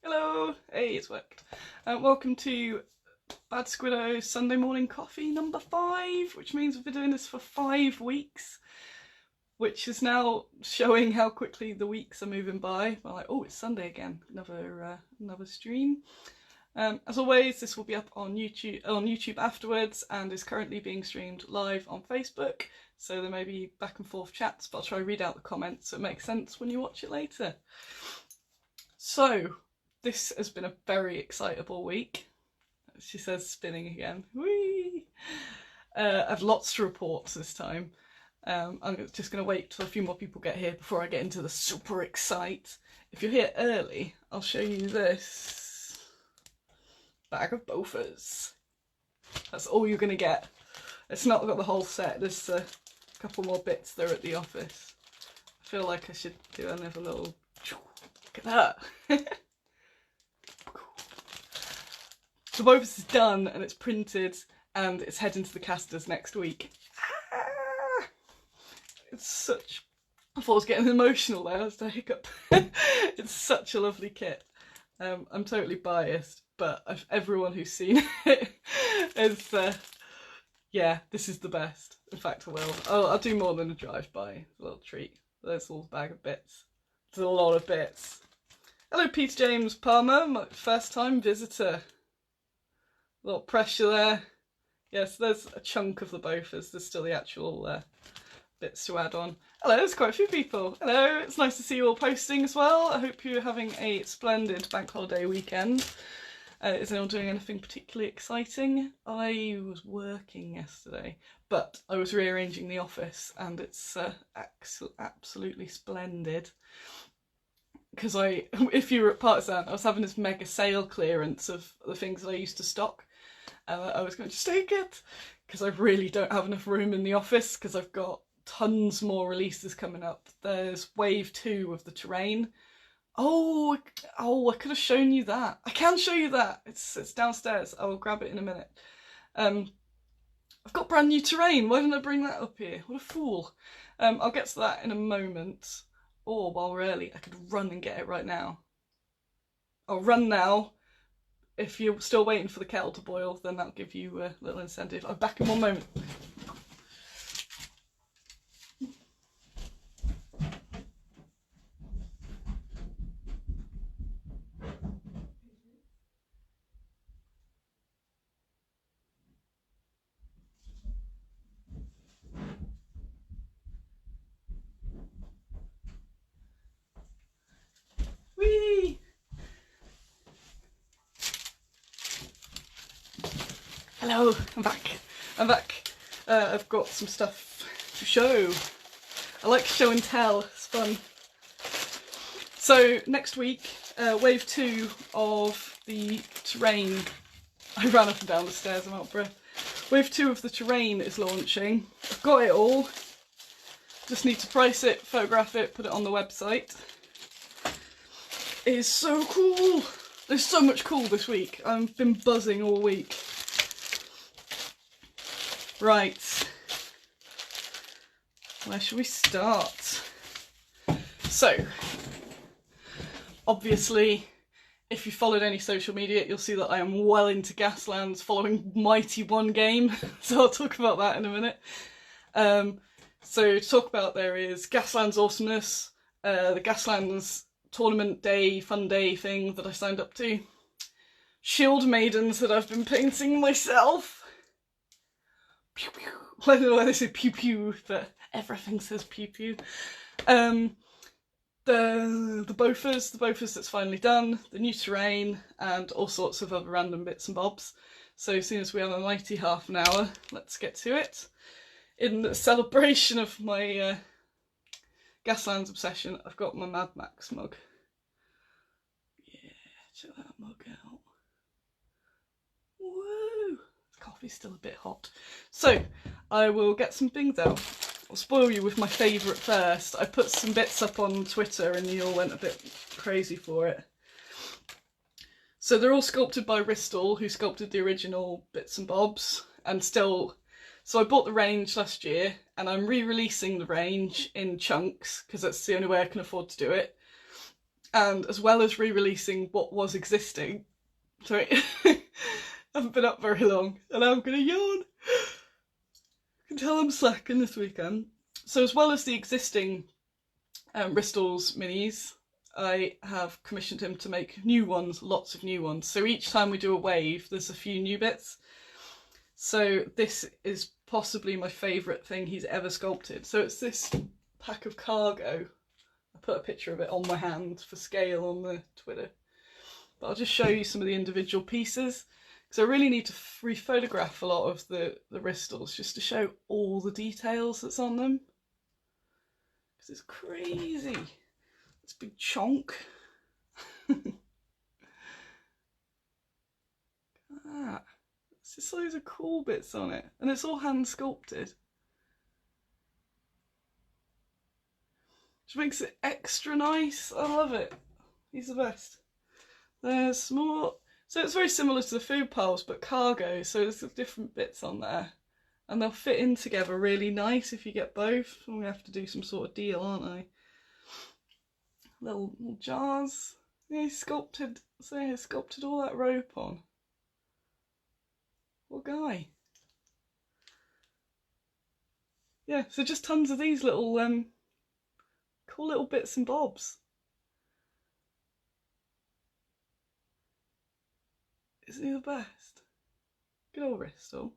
Hello! Hey, it's worked. Welcome to Bad Squiddo Sunday morning coffee number 5, which means we've been doing this for 5 weeks, which is now showing how quickly the weeks are moving by. We're like, oh, it's Sunday again, another stream. As always, this will be up on YouTube afterwards and is currently being streamed live on Facebook. So there may be back and forth chats, but I'll try to read out the comments so it makes sense when you watch it later. So, this has been a very excitable week. She says spinning again. Whee! I've lots to report this time. I'm just going to wait till a few more people get here before I get into the super excite. If you're here early, I'll show you this bag of bofas. That's all you're going to get. It's not got the whole set. There's a couple more bits there at the office. I feel like I should do another little... Look at that. So bofas is done and it's printed and it's heading to the casters next week. It's such... I thought I was getting emotional there, that's a hiccup. It's such a lovely kit. I'm totally biased, but everyone who's seen it is, yeah, this is the best. In fact, I will. I'll do more than a drive-by. A little treat. There's a little bag of bits. There's a lot of bits. Hello, Peter James Palmer, my first time visitor. A little pressure there. Yes, there's a chunk of the bofas. There's still the actual bits to add on. Hello, there's quite a few people. Hello, it's nice to see you all posting as well. I hope you're having a splendid bank holiday weekend. Is anyone doing anything particularly exciting? I was working yesterday, but I was rearranging the office and it's absolutely splendid. Because if you were at Partisan, I was having this mega sale clearance of the things that I used to stock. And I was going to just take it because I really don't have enough room in the office because I've got tons more releases coming up. There's wave 2 of the terrain. Oh, I could have shown you that. I can show you that. It's downstairs. I will grab it in a minute. I've got brand new terrain. Why didn't I bring that up here? What a fool. I'll get to that in a moment. Or while we're early, I could run and get it right now. I'll run now. If you're still waiting for the kettle to boil, then that'll give you a little incentive. I'm back in one moment. Whee! Hello, I'm back. I've got some stuff to show. I like show and tell, it's fun. So next week, wave 2 of the terrain. I ran up and down the stairs, I'm out of breath. Wave 2 of the terrain is launching. I've got it all. Just need to price it, photograph it, put it on the website. It is so cool. There's so much cool this week. I've been buzzing all week. Right, where should we start? So, obviously, if you followed any social media, you'll see that I am well into Gaslands following Mighty 1 game, so I'll talk about that in a minute. So to talk about, there is Gaslands awesomeness, the Gaslands tournament day, fun day thing that I signed up to, shieldmaidens that I've been painting myself. Pew pew. I don't know why they say pew pew, but everything says pew pew. The bofas that's finally done, the new terrain, and all sorts of other random bits and bobs. So as soon as we have a mighty half an hour, let's get to it. In the celebration of my Gaslands obsession, I've got my Mad Max mug. Yeah, check that mug out. Woo! Coffee's still a bit hot. So, I will get some things out. I'll spoil you with my favourite first. I put some bits up on Twitter and you all went a bit crazy for it. So they're all sculpted by Ristol, who sculpted the original bits and bobs, and still... So I bought the range last year, and I'm re-releasing the range in chunks, because that's the only way I can afford to do it. And as well as re-releasing what was existing, sorry, I haven't been up very long and I'm gonna yawn. I can tell I'm slacking this weekend. So as well as the existing Bristol's minis, I have commissioned him to make new ones, lots of new ones. So each time we do a wave, there's a few new bits. So this is possibly my favourite thing he's ever sculpted. So it's this pack of cargo. I put a picture of it on my hand for scale on the Twitter. But I'll just show you some of the individual pieces. Because I really need to re-photograph a lot of the Bristol's just to show all the details that's on them. Because it's crazy. This big chonk. Ah, it's just loads of cool bits on it. And it's all hand sculpted. Which makes it extra nice. I love it. He's the best. There's more. So it's very similar to the food piles, but cargo. So there's different bits on there. And they'll fit in together really nice if you get both. I'm going to have to do some sort of deal, aren't I? Little jars. Yeah, he sculpted. So he sculpted all that rope on. What guy? Yeah, so just tons of these little cool little bits and bobs. Isn't he the best? Good old Bristol.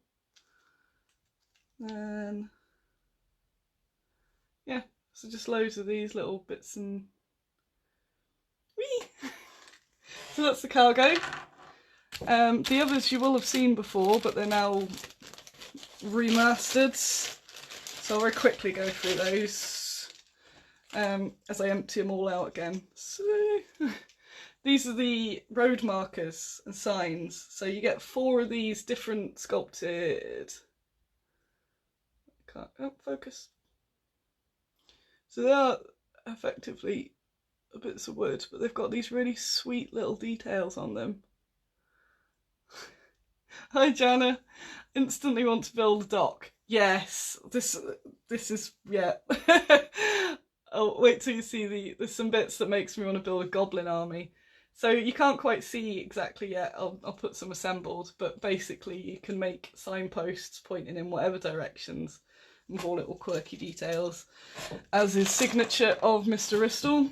And yeah, so just loads of these little bits and whee! So that's the cargo. The others you will have seen before, but they're now remastered. So I'll very quickly go through those as I empty them all out again. So these are the road markers and signs. So you get 4 of these different sculpted. Focus. So they are effectively bits of wood, but they've got these really sweet little details on them. Hi Jana, instantly want to build a dock. Yes, this is, yeah. I'll wait till you see there's some bits that makes me want to build a goblin army. So you can't quite see exactly yet, I'll put some assembled, but basically you can make signposts pointing in whatever directions with all little quirky details, as is signature of Mr. Bristol.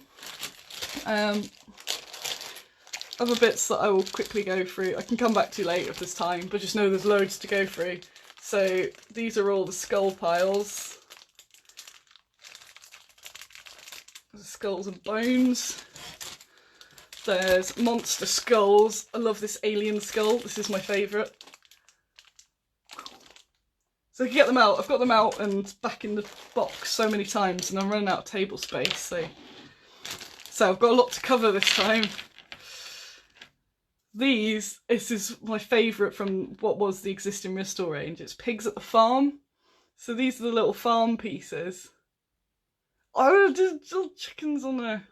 Other bits that I will quickly go through, I can come back to later if there's time, but just know there's loads to go through. So these are all the skull piles. There's skulls and bones. There's monster skulls. I love this alien skull, this is my favourite. So I can get them out. I've got them out and back in the box so many times and I'm running out of table space. So I've got a lot to cover this time. This is my favourite from what was the existing Bristol range. It's Pigs at the Farm. So these are the little farm pieces. Oh, there's little chickens on there.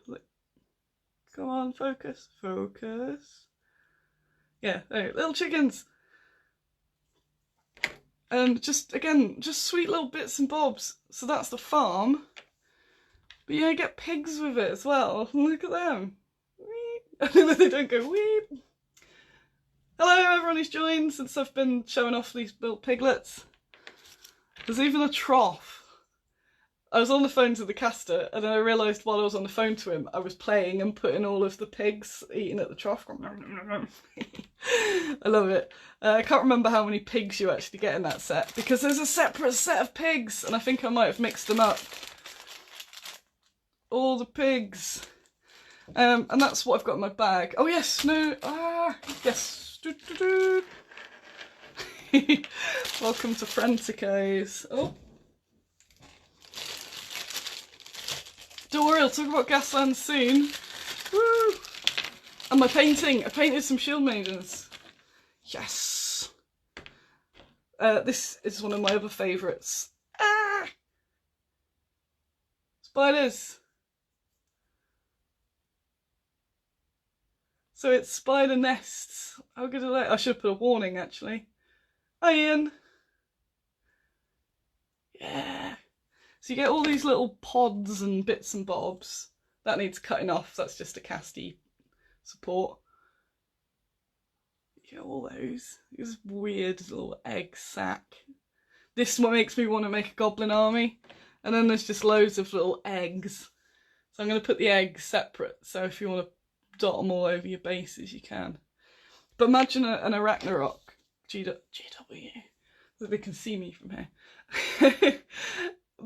Come on, focus, focus. Yeah, there, little chickens. And just, again, just sweet little bits and bobs. So that's the farm. But yeah, you get pigs with it as well. Look at them. And then they don't go weep. Hello everyone who's joined since I've been showing off these built piglets. There's even a trough. I was on the phone to the caster and then I realised while I was on the phone to him I was playing and putting all of the pigs eating at the trough. I love it. I can't remember how many pigs you actually get in that set because there's a separate set of pigs and I think I might have mixed them up. All the pigs. And that's what I've got in my bag. Oh yes, no, yes. Welcome to Franticos. Oh. Don't worry, I'll talk about Gaslands soon. Woo! And my painting. I painted some shieldmaidens. Yes! This is one of my other favourites. Ah! Spiders! So it's spider nests. How good are they? I should have put a warning actually. Hi Ian! Yeah! So you get all these little pods and bits and bobs. That needs cutting off. That's just a casty support. Yeah, all those. This weird little egg sack. This one makes me want to make a goblin army. And then there's just loads of little eggs. So I'm going to put the eggs separate. So if you want to dot them all over your bases, you can. But imagine an Arachnarok. GW. So they can see me from here.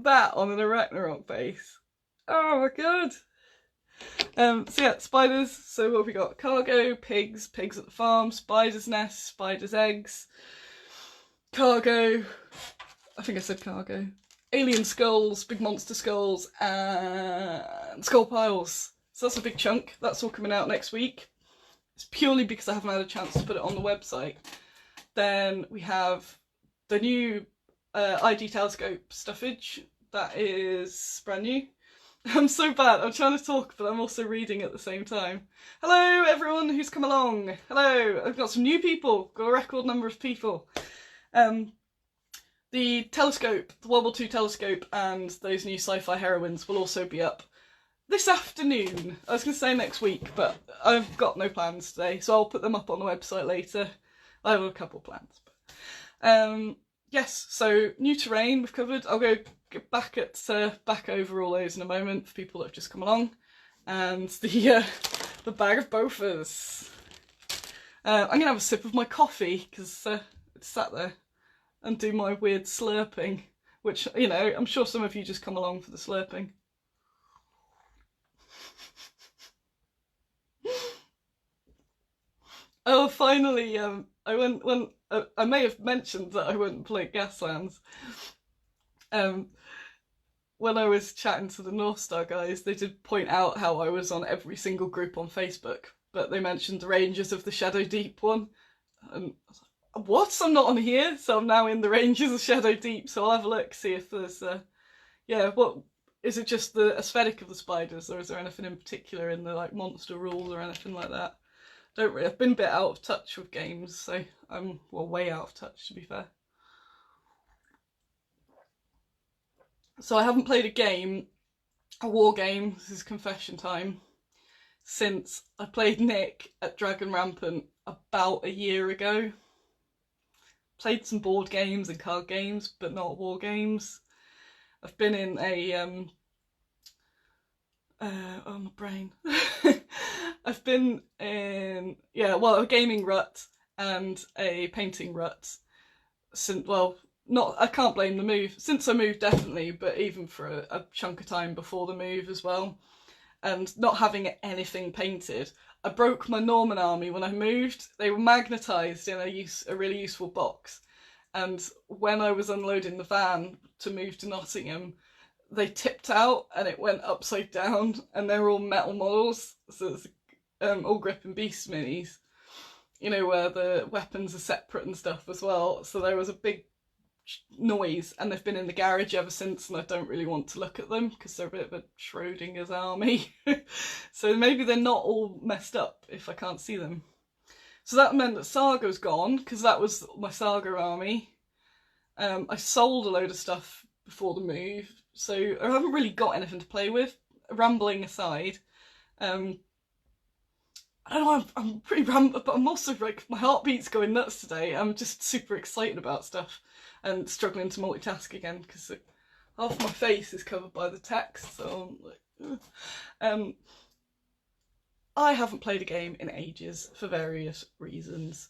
That on an Arachnarok base. Oh my god. So yeah, spiders. So what have we got? Cargo, pigs at the farm, spiders' nests, spiders' eggs, cargo. I think I said cargo. Alien skulls, big monster skulls, and skull piles. So that's a big chunk. That's all coming out next week. It's purely because I haven't had a chance to put it on the website. Then we have the new ID telescope stuffage. That is brand new. I'm so bad. I'm trying to talk, but I'm also reading at the same time. Hello, everyone who's come along. Hello. I've got some new people. Got a record number of people. The telescope, the World War II telescope, and those new sci-fi heroines will also be up this afternoon. I was going to say next week, but I've got no plans today, so I'll put them up on the website later. I have a couple plans. But, yes, so new terrain we've covered. I'll go back over all those in a moment for people that have just come along. And the bag of bofas. I'm going to have a sip of my coffee because it's sat there. And do my weird slurping, which, you know, I'm sure some of you just come along for the slurping. Oh, finally, I may have mentioned that I wouldn't play Gaslands. When I was chatting to the North Star guys, they did point out how I was on every single group on Facebook, but they mentioned the Rangers of the Shadow Deep one, and I was like, what? I'm not on here, so I'm now in the Rangers of Shadow Deep, so I'll have a look, see if there's, yeah, what, is it just the aesthetic of the spiders, or is there anything in particular in the, like, monster rules or anything like that? Don't really, I've been a bit out of touch with games, so I'm, well, way out of touch, to be fair. So I haven't played a war game, this is confession time, since I played Nick at Dragon Rampant about a year ago. Played some board games and card games, but not war games. I've been in a, oh my brain. I've been in, yeah, well, a gaming rut and a painting rut. Since, well, not, I can't blame the move. Since I moved, definitely, but even for a chunk of time before the move as well. And not having anything painted. I broke my Norman army when I moved. They were magnetised in a really useful box. And when I was unloading the van to move to Nottingham, they tipped out and it went upside down, and they were all metal models. So it's all Grip and Beast minis. You know, where the weapons are separate and stuff as well. So there was a big noise, and they've been in the garage ever since, and I don't really want to look at them because they're a bit of a Schrodinger's army. So maybe they're not all messed up if I can't see them. So that meant that Saga's gone, because that was my Saga army. I sold a load of stuff before the move, so I haven't really got anything to play with, rambling aside. I don't know, I'm pretty but I'm also, like, my heartbeat's going nuts today. I'm just super excited about stuff. And struggling to multitask again because half my face is covered by the text, so I'm like, I haven't played a game in ages for various reasons,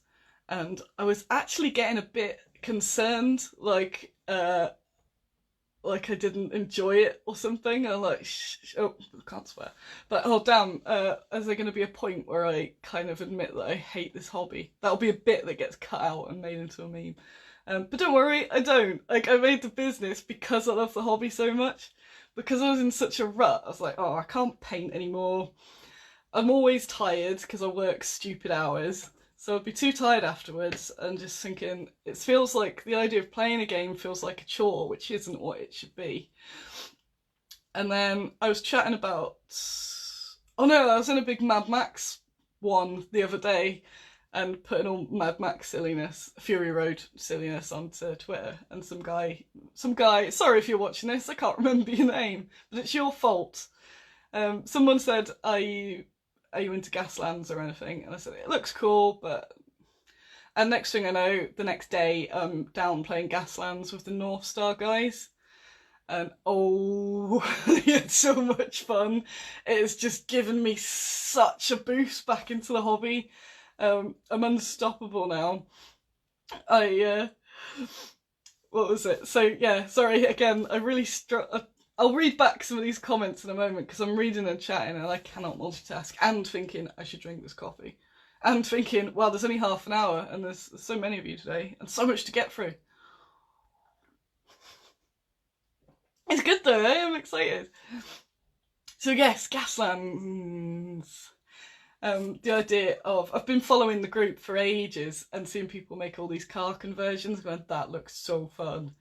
and I was actually getting a bit concerned, like I didn't enjoy it or something. I'm like, oh, I can't swear, but oh damn, is there going to be a point where I kind of admit that I hate this hobby? That'll be a bit that gets cut out and made into a meme. But don't worry, I don't. Like, I made the business because I love the hobby so much. Because I was in such a rut, I was like, oh, I can't paint anymore. I'm always tired because I work stupid hours. So I'd be too tired afterwards, and just thinking, it feels like the idea of playing a game feels like a chore, which isn't what it should be. And then I was chatting about, oh no, I was in a big Mad Max one the other day, and putting all Mad Max silliness, Fury Road silliness onto Twitter, and some guy, sorry if you're watching this, I can't remember your name, but it's your fault. Someone said, are you into Gaslands or anything? And I said, it looks cool, but... And next thing I know, the next day, I'm down playing Gaslands with the North Star guys. And oh, it's so much fun. It's just given me such a boost back into the hobby. I'm unstoppable now. What was it? So yeah, sorry again, I really I'll read back some of these comments in a moment because I'm reading and chatting and I cannot multitask and thinking I should drink this coffee. And thinking, wow, there's only half an hour and there's so many of you today and so much to get through. It's good though, eh? I'm excited. So yes, Gaslands. The idea of, I've been following the group for ages and seeing people make all these car conversions, going, that looks so fun.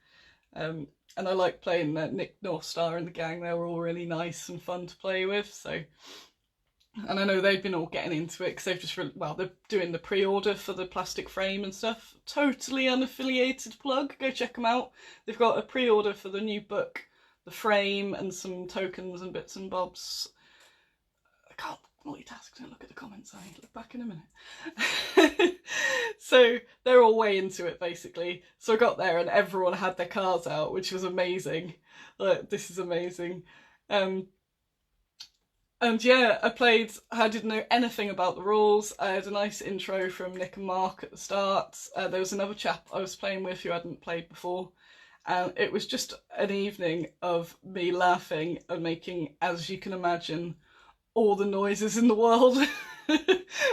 And I like playing Nick Northstar and the gang. They were all really nice and fun to play with. So, and I know they've been all getting into it because they've just, they're doing the pre-order for the plastic frame and stuff. Totally unaffiliated plug. Go check them out. They've got a pre-order for the new book, the frame, and some tokens and bits and bobs. I can't multitask, don't look at the comments, I look back in a minute. So they're all way into it basically. So I got there and everyone had their cars out, which was amazing. Like, this is amazing. And yeah, I didn't know anything about the rules. I had a nice intro from Nick and Mark at the start. There was another chap I was playing with who hadn't played before. And it was just an evening of me laughing and making, as you can imagine, all the noises in the world,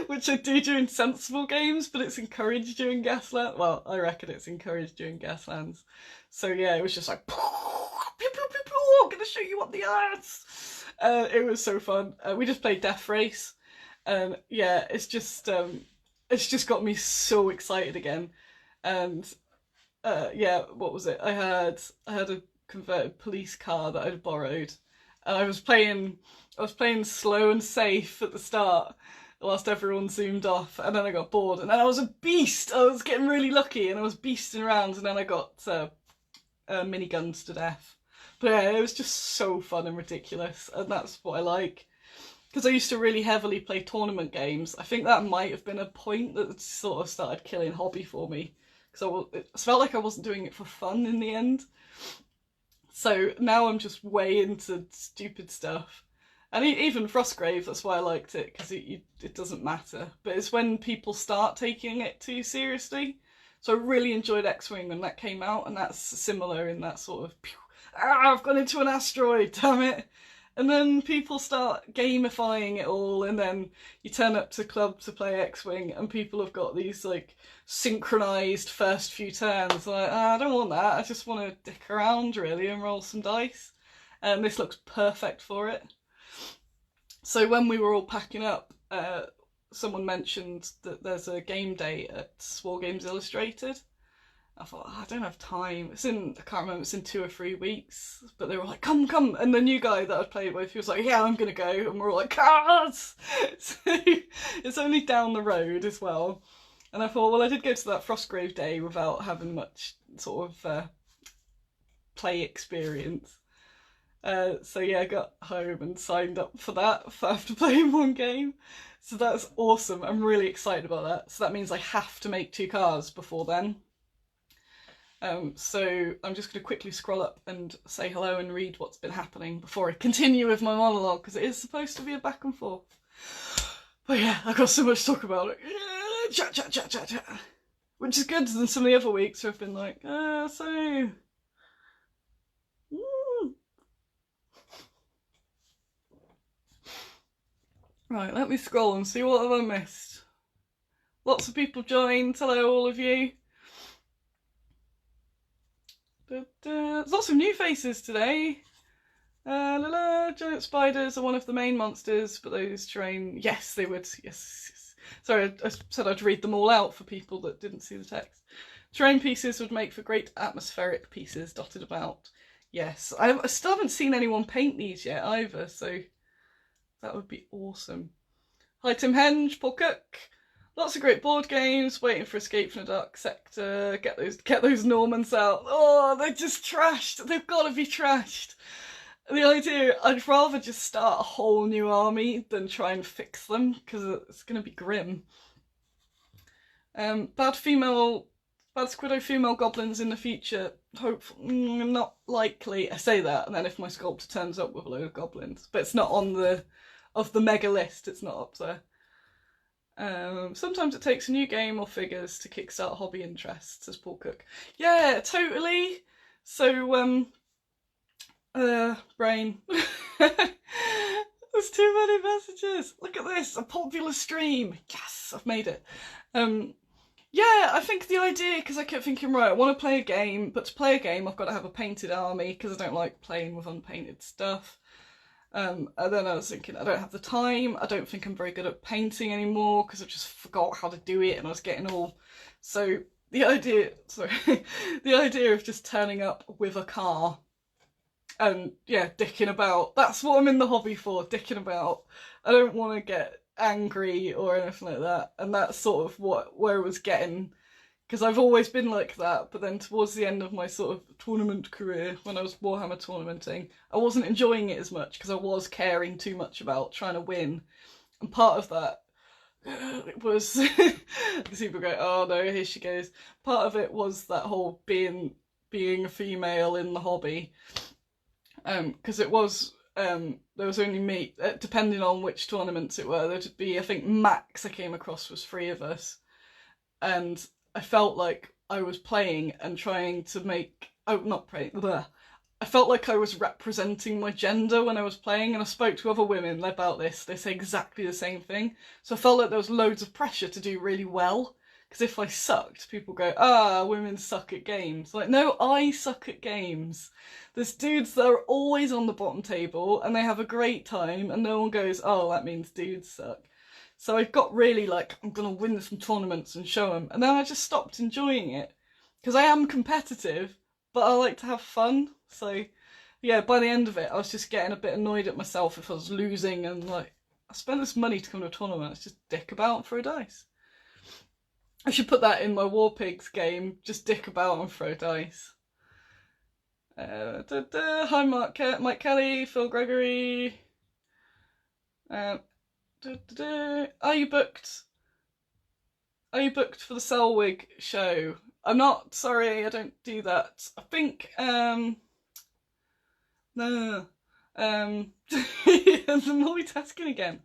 which I do during sensible games, but it's encouraged during Gaslands. Well, I reckon it's encouraged during Gaslands. So yeah, it was just like, I'm gonna show you what the earth. It was so fun. We just played Death Race, and yeah, it's just got me so excited again. And yeah, what was it? I had a converted police car that I'd borrowed, and I was playing slow and safe at the start whilst everyone zoomed off, and then I got bored, and then I was a beast. I was getting really lucky and I was beasting around, and then I got miniguns to death. But yeah, it was just so fun and ridiculous, and that's what I like. Because I used to really heavily play tournament games. I think that might have been a point that sort of started killing hobby for me. Because it felt like I wasn't doing it for fun in the end. So now I'm just way into stupid stuff. And even Frostgrave, that's why I liked it, because it doesn't matter. But it's when people start taking it too seriously. So I really enjoyed X-Wing when that came out, and that's similar in that sort of, I've gone into an asteroid, damn it. And then people start gamifying it all, and then you turn up to club to play X-Wing, and people have got these like synchronised first few turns. Like, I don't want that, I just want to dick around really and roll some dice. And this looks perfect for it. So when we were all packing up, someone mentioned that there's a game day at War Games Illustrated. I thought, I don't have time. I can't remember, it's in 2 or 3 weeks. But they were like, come. And the new guy that I played with, he was like, yeah, I'm going to go. And we're all like, cards! So it's only down the road as well. And I thought, well, I did go to that Frostgrave day without having much sort of play experience. So yeah, I got home and signed up for that after playing one game. So that's awesome. I'm really excited about that. So that means I have to make 2 cars before then. So I'm just going to quickly scroll up and say hello and read what's been happening before I continue with my monologue, because it is supposed to be a back and forth. But yeah, I've got so much to talk about. Chat. Which is good than some of the other weeks where I've been like, so... Right, let me scroll and see what have I missed. Lots of people joined. Hello, all of you. There's lots of new faces today. Giant spiders are one of the main monsters, but those terrain... Yes, they would. Yes. Sorry, I said I'd read them all out for people that didn't see the text. Terrain pieces would make for great atmospheric pieces dotted about. Yes, I still haven't seen anyone paint these yet either, so that would be awesome. Hi Tim Henge, Paul Cook. Lots of great board games, waiting for Escape from the Dark Sector, get those Normans out. Oh, they're just trashed, they've got to be trashed. the idea, I'd rather just start a whole new army than try and fix them, because it's going to be grim. Bad Squiddo female goblins in the future, hopefully, not likely. I say that, and then if my sculptor turns up with a load of goblins, but it's not on the mega list, it's not up there. Sometimes it takes a new game or figures to kickstart hobby interests, says Paul Cook. Yeah, totally. So, brain. There's too many messages. Look at this, a popular stream. Yes, I've made it. Yeah, I think the idea, because I kept thinking, right, I want to play a game, but to play a game I've got to have a painted army, because I don't like playing with unpainted stuff. And then I was thinking, I don't have the time, I don't think I'm very good at painting anymore, because I just forgot how to do it, and I was getting all... So, the idea of just turning up with a car, and, yeah, dicking about, that's what I'm in the hobby for, dicking about. I don't want to get angry or anything like that, and that's sort of where it was getting, because I've always been like that, but then towards the end of my sort of tournament career, when I was Warhammer tournamenting, I wasn't enjoying it as much because I was caring too much about trying to win, and part of that was people go, oh no, here she goes, part of it was that whole being a female in the hobby, because it was there was only me, depending on which tournaments it were, there'd be, I think max I came across was 3 of us, and I felt like I was playing and trying to make, not playing, bleh. I felt like I was representing my gender when I was playing, and I spoke to other women about this, they say exactly the same thing, so I felt like there was loads of pressure to do really well, because if I sucked, people go, women suck at games. Like, no, I suck at games. There's dudes that are always on the bottom table and they have a great time, and no one goes, oh, that means dudes suck. So I got really like, I'm going to win some tournaments and show them. And then I just stopped enjoying it, because I am competitive, but I like to have fun. So yeah, by the end of it, I was just getting a bit annoyed at myself if I was losing, and like, I spent this money to come to a tournament, it's just dick about for a dice. I should put that in my War Pigs game, just dick about and throw dice. Hi Mike Kelly, Phil Gregory. Are you booked? Are you booked for the Selwig show? I'm not, sorry, I don't do that. I think, no. I'm multitasking again.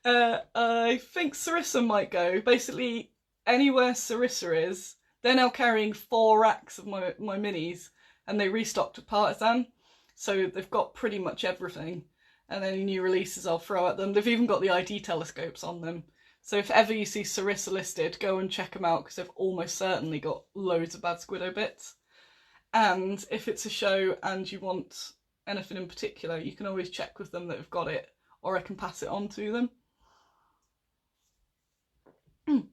I think Sarissa might go. Basically, anywhere Sarissa is, they're now carrying 4 racks of my minis, and they restocked at Partisan, so they've got pretty much everything, and any new releases I'll throw at them. They've even got the ID telescopes on them, so if ever you see Sarissa listed, go and check them out, because they've almost certainly got loads of Bad Squiddo bits. And if it's a show and you want anything in particular, you can always check with them that they've got it, or I can pass it on to them.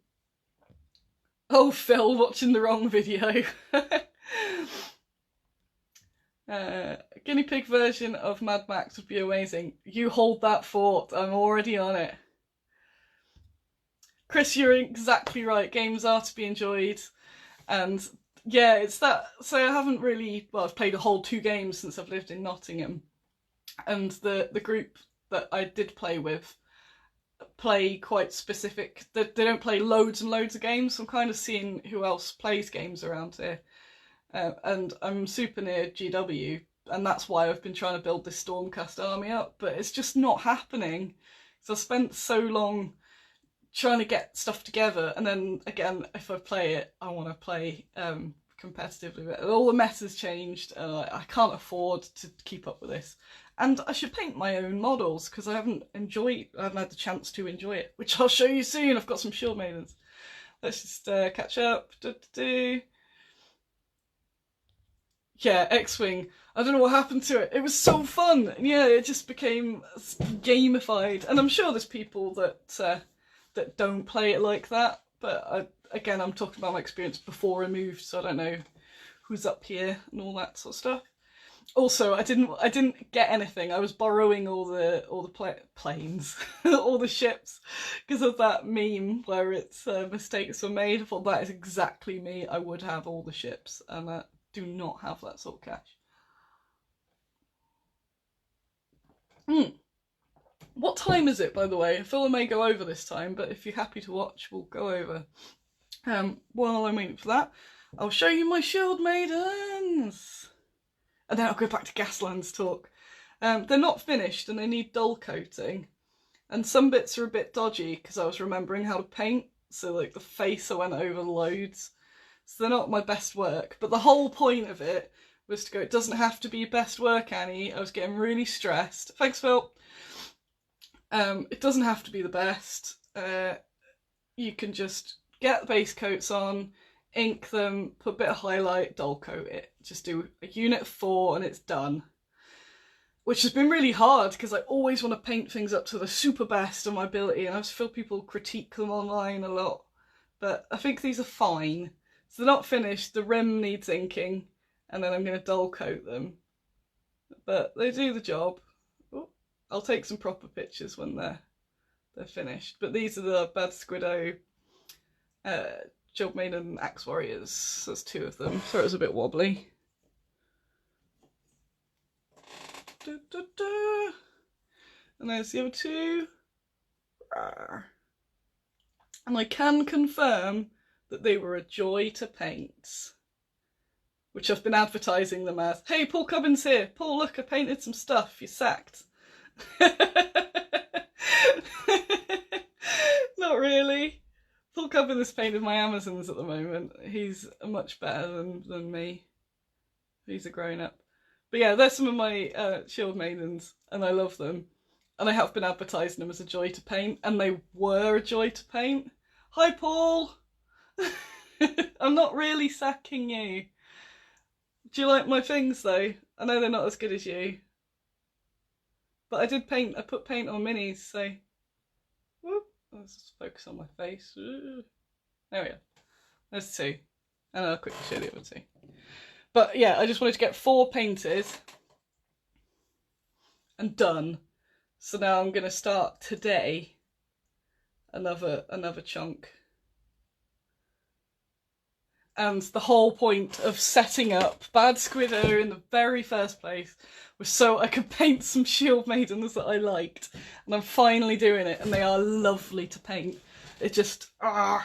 Oh, Phil, watching the wrong video. Guinea pig version of Mad Max would be amazing. You hold that thought, I'm already on it. Chris, you're exactly right, games are to be enjoyed, and yeah, it's that, so I haven't really, well, I've played a whole 2 games since I've lived in Nottingham, and the group that I did play with play quite specific, they don't play loads and loads of games, so I'm kind of seeing who else plays games around here. And I'm super near GW, and that's why I've been trying to build this Stormcast army up, but it's just not happening. So I spent so long trying to get stuff together, and then again, if I play it, I want to play competitively. But all the meta's changed, and I can't afford to keep up with this. And I should paint my own models, because I haven't had the chance to enjoy it, which I'll show you soon. I've got some shieldmaidens. Let's just catch up. Yeah, X-Wing. I don't know what happened to it. It was so fun. Yeah, it just became gamified. And I'm sure there's people that don't play it like that. But again, I'm talking about my experience before I moved, so I don't know who's up here and all that sort of stuff. Also, I didn't get anything. I was borrowing all the planes, all the ships, because of that meme where it's mistakes were made. I thought that is exactly me. I would have all the ships, and do not have that sort of cash. What time is it, by the way? I feel I may go over this time, but if you're happy to watch, we'll go over. While I'm waiting for that, I'll show you my shield maidens! And then I'll go back to Gaslands talk. They're not finished and they need dull coating. And some bits are a bit dodgy because I was remembering how to paint. So like the face I went over loads. So they're not my best work. But the whole point of it was to go, it doesn't have to be your best work, Annie. I was getting really stressed. Thanks, Phil. It doesn't have to be the best. You can just get the base coats on, ink them, put a bit of highlight, dull coat it. Just do a unit of 4 and it's done. Which has been really hard because I always want to paint things up to the super best of my ability, and I just feel people critique them online a lot. But I think these are fine. So they're not finished, the rim needs inking, and then I'm going to dull coat them. But they do the job. Ooh, I'll take some proper pictures when they're finished. But these are the bad Squiddo shieldmaiden axe warriors. There's 2 of them, so it was a bit wobbly. And there's the other 2. And I can confirm that they were a joy to paint. Which I've been advertising them as. Hey, Paul Cubbins here. Paul, look, I painted some stuff. You're sacked. Not really. Paul Cubbins has painted my Amazons at the moment. He's much better than me. He's a grown-up. But yeah, they're some of my shield maidens, and I love them. And I have been advertising them as a joy to paint, and they were a joy to paint. Hi, Paul! I'm not really sacking you. Do you like my things, though? I know they're not as good as you. But I put paint on minis, so... Whoop, let's just focus on my face. There we go. There's 2. And I'll quickly show the other 2. But yeah, I just wanted to get 4 painted and done. So now I'm going to start today another chunk. And the whole point of setting up Bad Squiddo in the very first place was so I could paint some shield maidens that I liked. And I'm finally doing it, and they are lovely to paint. It's just,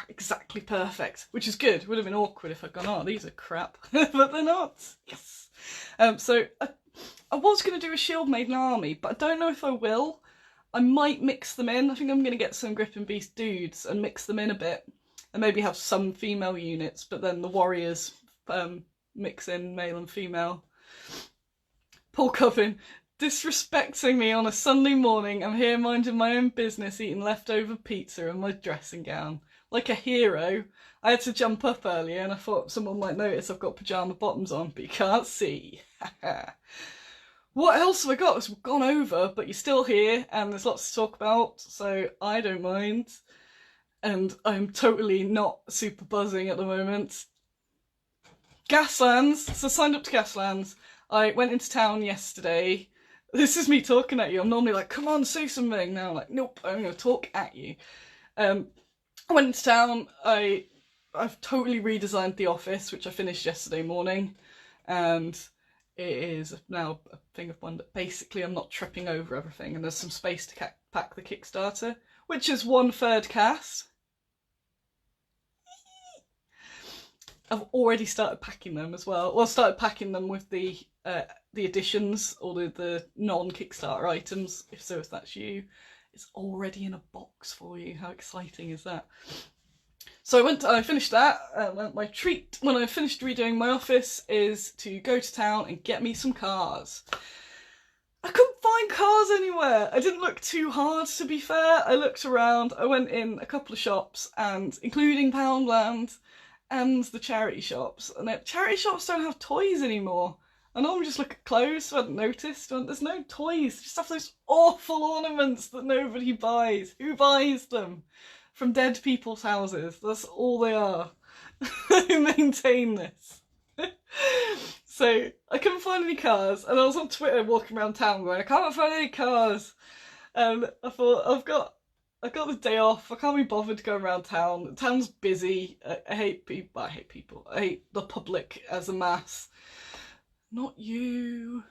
exactly perfect, which is good. Would have been awkward if I'd gone, oh, these are crap, but they're not. Yes. So I was going to do a shield maiden army, but I don't know if I will. I might mix them in. I think I'm going to get some Grip and Beast dudes and mix them in a bit, and maybe have some female units, but then the warriors mix in male and female. Paul Coffin, disrespecting me on a Sunday morning. I'm here minding my own business, eating leftover pizza in my dressing gown. Like a hero. I had to jump up earlier and I thought someone might notice I've got pyjama bottoms on, but you can't see. What else have I got? It's gone over, but you're still here and there's lots to talk about, so I don't mind. And I'm totally not super buzzing at the moment. Gaslands. So I signed up to Gaslands. I went into town yesterday. This is me talking at you. I'm normally like, come on, say something. Now I'm like, nope, I'm going to talk at you. I went into town. I've totally redesigned the office, which I finished yesterday morning. And it is now a thing of wonder. Basically, I'm not tripping over everything. And there's some space to pack the Kickstarter, which is 1/3 cast. I've already started packing them as well. Well, I started packing them with the additions, or the non-Kickstarter items, if that's you. It's already in a box for you. How exciting is that? So I finished that. My treat when I finished redoing my office is to go to town and get me some cars. I couldn't find cars anywhere. I didn't look too hard, to be fair. I looked around. I went in a couple of shops, and including Poundland and the charity shops. And the charity shops don't have toys anymore. I normally just look at clothes, so I hadn't noticed. There's no toys. Just have those awful ornaments that nobody buys. Who buys them? From dead people's houses. That's all they are. Who maintain this? So I couldn't find any cars, and I was on Twitter walking around town going, I can't find any cars. And I thought, I've got the day off. I can't be bothered to go around town. The town's busy. I hate people. I hate the public as a mass. Not you.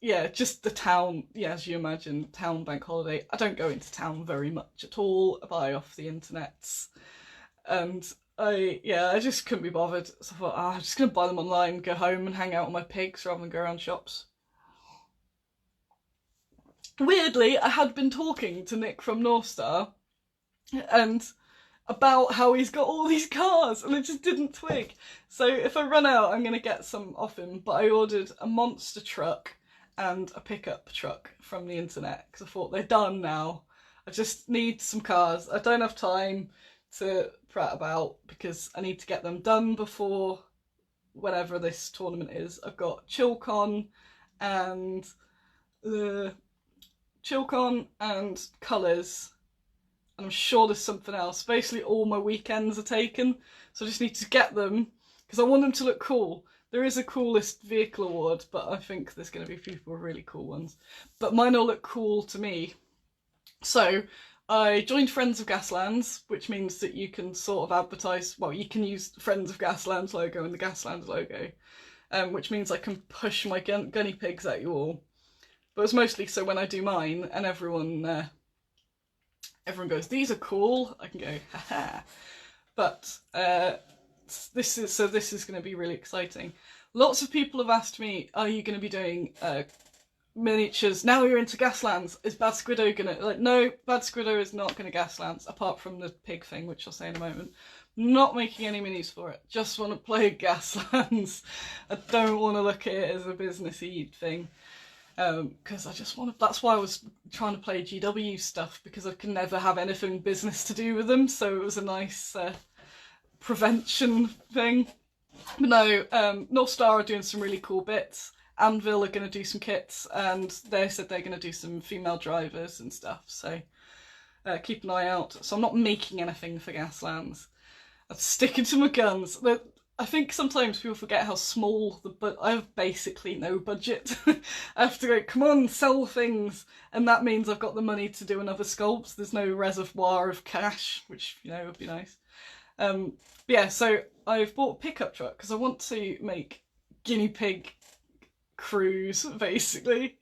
yeah, just the town, yeah, as you imagine, town bank holiday. I don't go into town very much at all. I buy off the internets. And I just couldn't be bothered. So I thought, I'm just going to buy them online, go home and hang out with my pigs rather than go around shops. Weirdly, I had been talking to Nick from North Star and about how he's got all these cars, and I just didn't twig. So if I run out, I'm going to get some off him. But I ordered a monster truck and a pickup truck from the internet because I thought they're done now. I just need some cars. I don't have time to prat about because I need to get them done before whenever this tournament is. I've got ChillCon and colours, and I'm sure there's something else. Basically all my weekends are taken, so I just need to get them because I want them to look cool. There is a coolest vehicle award, but I think there's going to be people with really cool ones. But mine all look cool to me. So I joined Friends of Gaslands, which means that you can sort of advertise, well, you can use the Friends of Gaslands logo and the Gaslands logo, which means I can push my gunny pigs at you all. But it's mostly so when I do mine and everyone goes, these are cool, I can go, haha. But this is going to be really exciting. Lots of people have asked me, are you going to be doing miniatures? Now you're into Gaslands, is Bad Squiddo going to... Like, no, Bad Squiddo is not going to Gaslands, apart from the pig thing, which I'll say in a moment. Not making any minis for it. Just want to play Gaslands. I don't want to look at it as a businessy thing. Because I just want to... That's why I was trying to play GW stuff, because I can never have anything business to do with them, so it was a nice prevention thing. But no, North Star are doing some really cool bits. Anvil are going to do some kits, and they said they're going to do some female drivers and stuff, so keep an eye out. So I'm not making anything for Gaslands. I'm sticking to my guns. I think sometimes people forget how small but I have basically no budget. I have to go, come on, sell things, and that means I've got the money to do another sculpt. There's no reservoir of cash, which, you know, would be nice. But yeah, so I've bought a pickup truck because I want to make guinea pig crews, basically.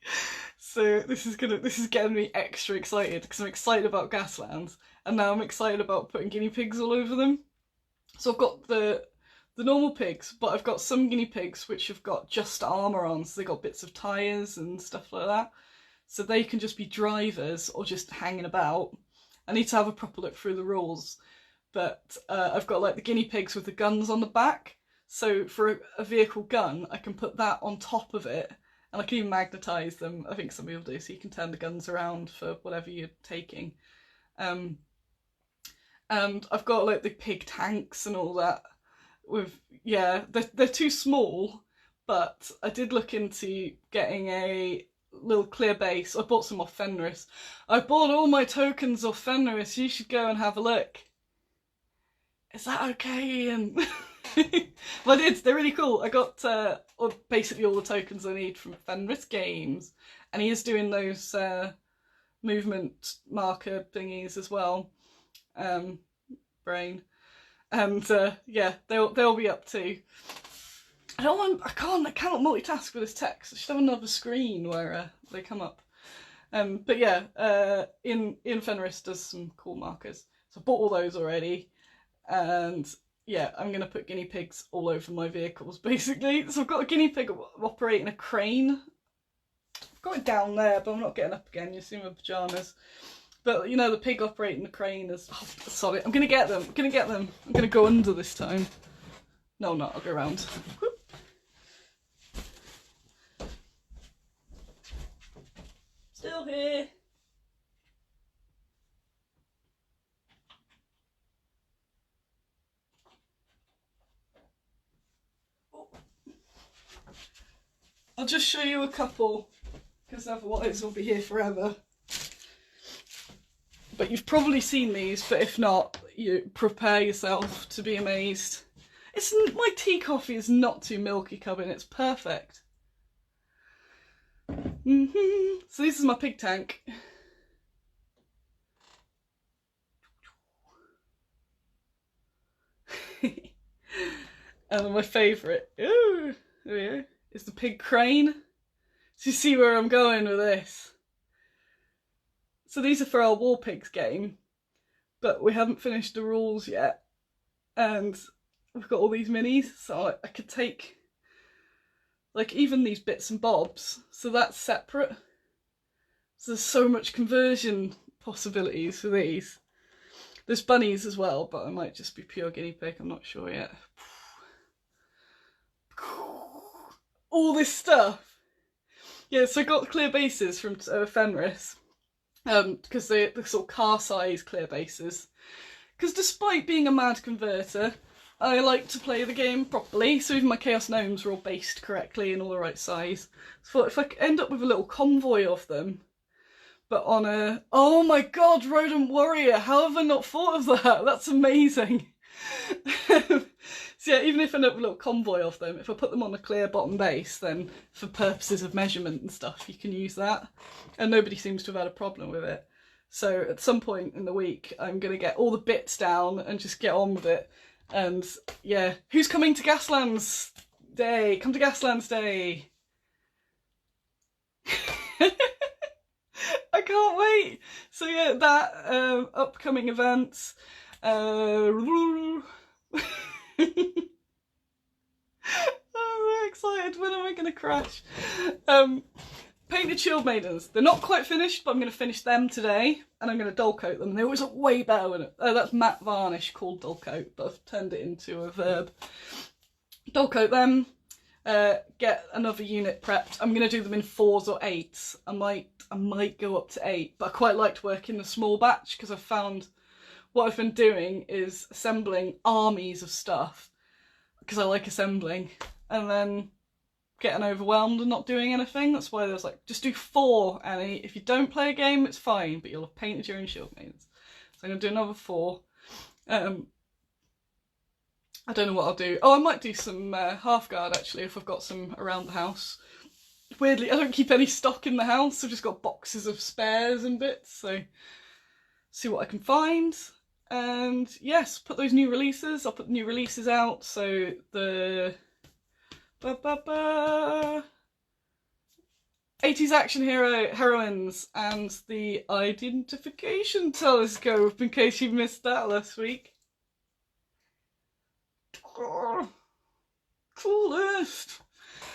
So this is getting me extra excited because I'm excited about Gaslands, and now I'm excited about putting guinea pigs all over them. So I've got the normal pigs, but I've got some guinea pigs which have got just armour on, so they got bits of tyres and stuff like that. So they can just be drivers or just hanging about. I need to have a proper look through the rules, but I've got like the guinea pigs with the guns on the back. So for a vehicle gun, I can put that on top of it, and I can even magnetise them. I think some people do, so you can turn the guns around for whatever you're taking. And I've got like the pig tanks and all that. They're too small, but I did look into getting a little clear base. I bought some off Fenris. I bought all my tokens off Fenris. You should go and have a look. Is that okay, Ian? Well, they're really cool. I got basically all the tokens I need from Fenris Games, and he is doing those movement marker thingies as well. Brain. And yeah, they'll be up too. I cannot multitask with this text. I should have another screen where they come up. But yeah, in Fenris does some cool markers. So I bought all those already, and yeah, I'm gonna put guinea pigs all over my vehicles basically. So I've got a guinea pig operating a crane. I've got it down there, but I'm not getting up again. You see my pyjamas. But, you know, the pig operating the crane is... Oh, sorry, I'm going to get them. I'm going to go under this time. No, I'll go around. Whoop. Still here. Oh. I'll just show you a couple, because otherwise we'll be here forever. But you've probably seen these, but if not, you prepare yourself to be amazed. My tea coffee is not too milky, Cubbin, it's perfect. So this is my pig tank. And my favourite, ooh, there we go, is the pig crane. So you see where I'm going with this. So these are for our War Pigs game, but we haven't finished the rules yet. And we've got all these minis, so I could take like even these bits and bobs, so that's separate. So there's so much conversion possibilities for these. There's bunnies as well, but I might just be pure guinea pig, I'm not sure yet. All this stuff. Yeah, so I got clear bases from Fenris, because they're sort of car size clear bases. Because despite being a mad converter, I like to play the game properly, so even my Chaos Gnomes are all based correctly and all the right size. So if I end up with a little convoy of them, but on a... Oh my god, Rodent Warrior! How have I not thought of that? That's amazing! So yeah, even if I end up with a little convoy of them, if I put them on a clear bottom base, then for purposes of measurement and stuff, you can use that. And nobody seems to have had a problem with it. So at some point in the week, I'm going to get all the bits down and just get on with it. And yeah, who's coming to Gaslands Day? Come to Gaslands Day! I can't wait! So yeah, that, upcoming events. I'm so excited, when am I going to crash? Painted shieldmaidens. They're not quite finished, but I'm going to finish them today, and I'm going to dull coat them. They always look way better when it... that's matte varnish called dull coat, but I've turned it into a verb. Dull coat them, get another unit prepped. I'm going to do them in 4s or 8s. I might go up to 8, but I quite liked working the small batch, because I've found what I've been doing is assembling armies of stuff, because I like assembling, and then getting overwhelmed and not doing anything. That's why there's like, just do 4, Annie. If you don't play a game, it's fine, but you'll have painted your own shieldmaidens. So I'm going to do another 4. I don't know what I'll do. Oh, I might do some half guard actually, if I've got some around the house. Weirdly, I don't keep any stock in the house. I've just got boxes of spares and bits, so see what I can find. And yes, put those new releases. I'll put the new releases out. So the 80s action heroines and the identification telescope, in case you missed that last week. Oh, coolest.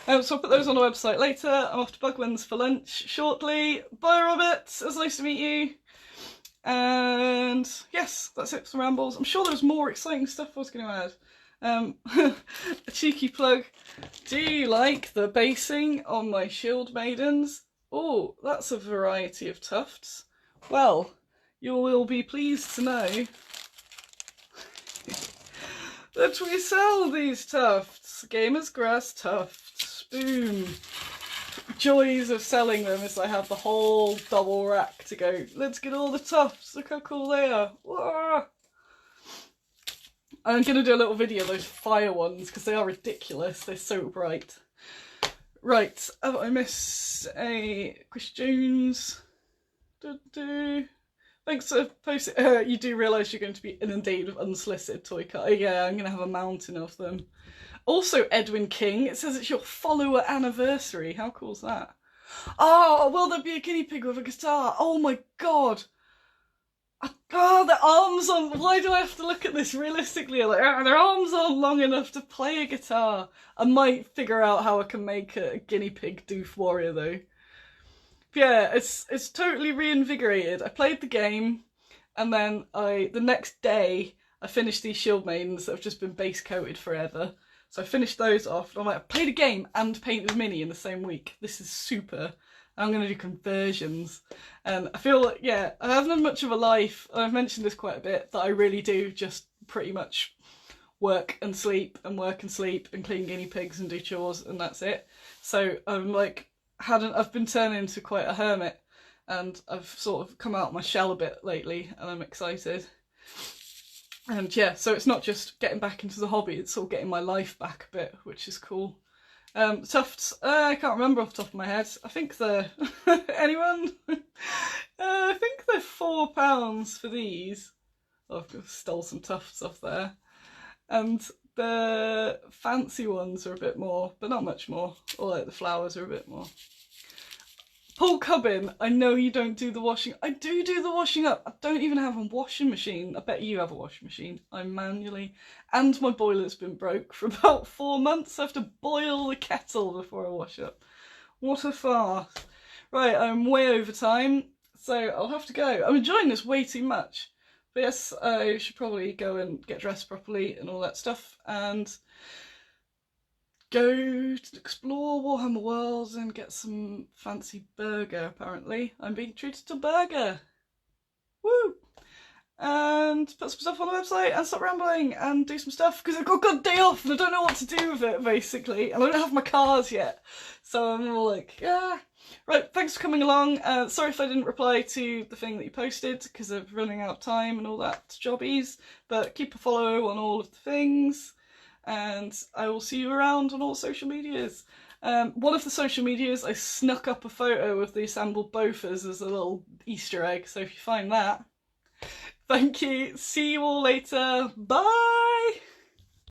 So I'll put those on the website later. I'm off to Bugman's for lunch shortly. Bye, Robert. It was nice to meet you. And yes, that's it for the rambles. I'm sure there's more exciting stuff I was going to add. A cheeky plug. Do you like the basing on my shield maidens? Oh, that's a variety of tufts. Well, you will be pleased to know that we sell these tufts. Gamers Grass tufts. Boom. Joys of selling them is I have the whole double rack to go, let's get all the tufts, look how cool they are. Whoa. I'm going to do a little video of those fire ones because they are ridiculous, they're so bright. Right, I miss a Chris Jones. Thanks for posting. You do realise you're going to be inundated with unsolicited toy cards. Yeah, I'm going to have a mountain of them. Also, Edwin King, it says it's your follower anniversary. How cool is that? Oh, will there be a guinea pig with a guitar? Oh my god. Oh, their arms on. Why do I have to look at this realistically? Like, their arms aren't long enough to play a guitar. I might figure out how I can make a guinea pig doof warrior though. But yeah, it's totally reinvigorated. I played the game, and then the next day I finished these shield maidens that have just been base coated forever. So I finished those off, and I'm like, I played a game and painted a mini in the same week. This is super. I'm going to do conversions. And I feel like, yeah, I haven't had much of a life. I've mentioned this quite a bit, that I really do just pretty much work and sleep and clean guinea pigs and do chores, and that's it. So I'm like, I've been turning into quite a hermit, and I've sort of come out of my shell a bit lately, and I'm excited. And yeah, so it's not just getting back into the hobby, it's all getting my life back a bit, which is cool. Tufts, I can't remember off the top of my head. I think they're... anyone? I think they're £4 for these. Oh, I've stole some tufts off there. And the fancy ones are a bit more, but not much more. Or like the flowers are a bit more. Paul Cubbin, I know you don't do the washing. I do the washing up. I don't even have a washing machine. I bet you have a washing machine. I manually. And my boiler's been broke for about 4 months. I have to boil the kettle before I wash up. What a farce. Right, I'm way over time, so I'll have to go. I'm enjoying this way too much. But yes, I should probably go and get dressed properly and all that stuff, and go to explore Warhammer Worlds and get some fancy burger, apparently. I'm being treated to burger. Woo! And put some stuff on the website and stop rambling and do some stuff, because I've got a good day off and I don't know what to do with it, basically. And I don't have my cars yet. So I'm all like, yeah. Right, thanks for coming along. Sorry if I didn't reply to the thing that you posted, because of running out of time and all that jobbies. But keep a follow on all of the things. And I will see you around on all social medias. One of the social medias, I snuck up a photo of the assembled Bofas as a little Easter egg, so if you find that. Thank you, see you all later, bye!